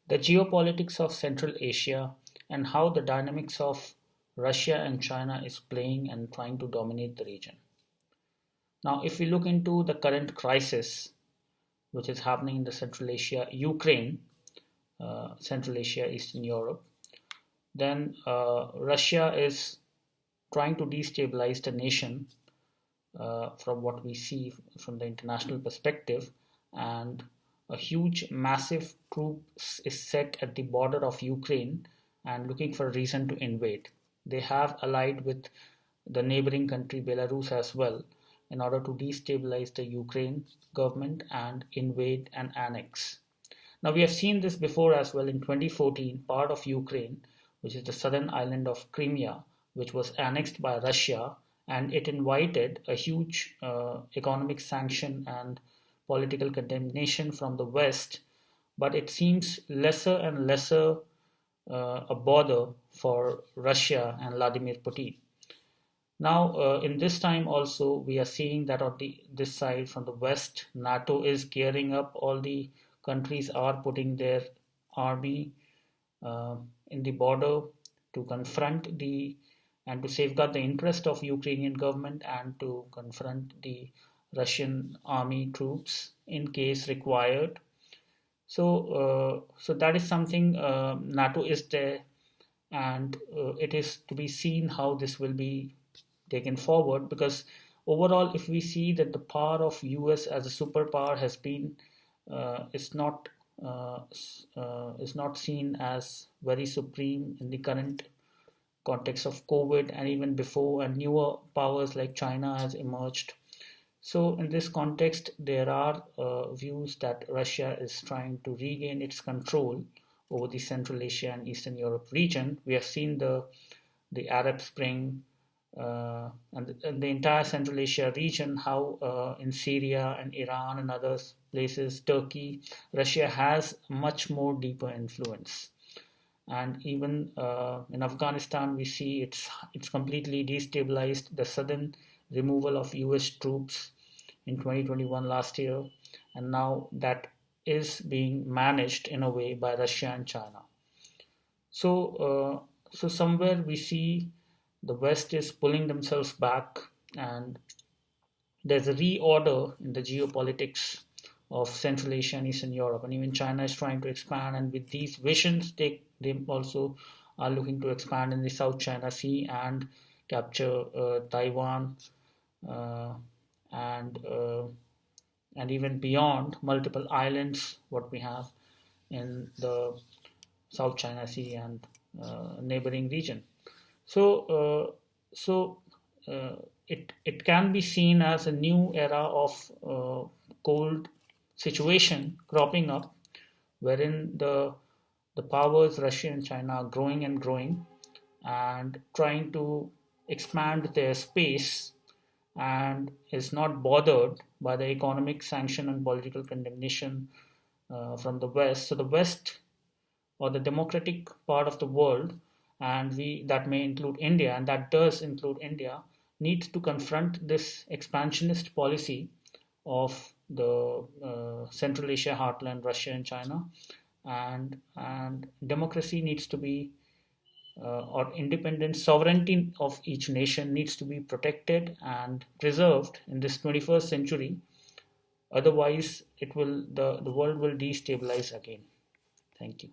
the geopolitics of Central Asia, and how the dynamics of Russia and China is playing and trying to dominate the region. Now, if we look into the current crisis which is happening in the Central Asia, Ukraine, Central Asia, Eastern Europe, then Russia is trying to destabilize the nation from what we see from the international perspective, and a huge, massive troop is set at the border of Ukraine and looking for a reason to invade. They have allied with the neighboring country Belarus as well in order to destabilize the Ukraine government and invade and annex. Now, we have seen this before as well in 2014, part of Ukraine, which is the southern island of Crimea, which was annexed by Russia, and it invited a huge economic sanction and political condemnation from the West, but it seems lesser and lesser a bother for Russia and Vladimir Putin. Now, in this time also, we are seeing that on this side from the West, NATO is gearing up. All the countries are putting their army in the border to confront and to safeguard the interest of Ukrainian government and to confront the Russian army troops in case required. So that is something NATO is there, and it is to be seen how this will be taken forward, because overall, if we see that the power of US as a superpower has been is not seen as very supreme in the current context of COVID and even before, and newer powers like China has emerged. So in this context, there are views that Russia is trying to regain its control over the Central Asia and Eastern Europe region. We have seen the Arab Spring and the entire Central Asia region, how in Syria and Iran and other places, Turkey, Russia has much more deeper influence. And even in Afghanistan, we see it's completely destabilized. The sudden removal of US troops in 2021 last year, and now that is being managed in a way by Russia and China. So somewhere we see the West is pulling themselves back, and there's a reorder in the geopolitics of Central Asia and Eastern Europe, and even China is trying to expand. And with these visions, they also are looking to expand in the South China Sea and capture Taiwan, and even beyond multiple islands what we have in the South China Sea and neighboring region. So it can be seen as a new era of cold situation cropping up, wherein the powers Russia and China are growing and growing and trying to expand their space, and is not bothered by the economic sanction and political condemnation from the West. So the West, or the democratic part of the world, and that may include India, and that does include India, needs to confront this expansionist policy of the Central Asia heartland, Russia and China, and democracy needs to be or independent sovereignty of each nation needs to be protected and preserved in this 21st century. Otherwise, the world will destabilize again. Thank you.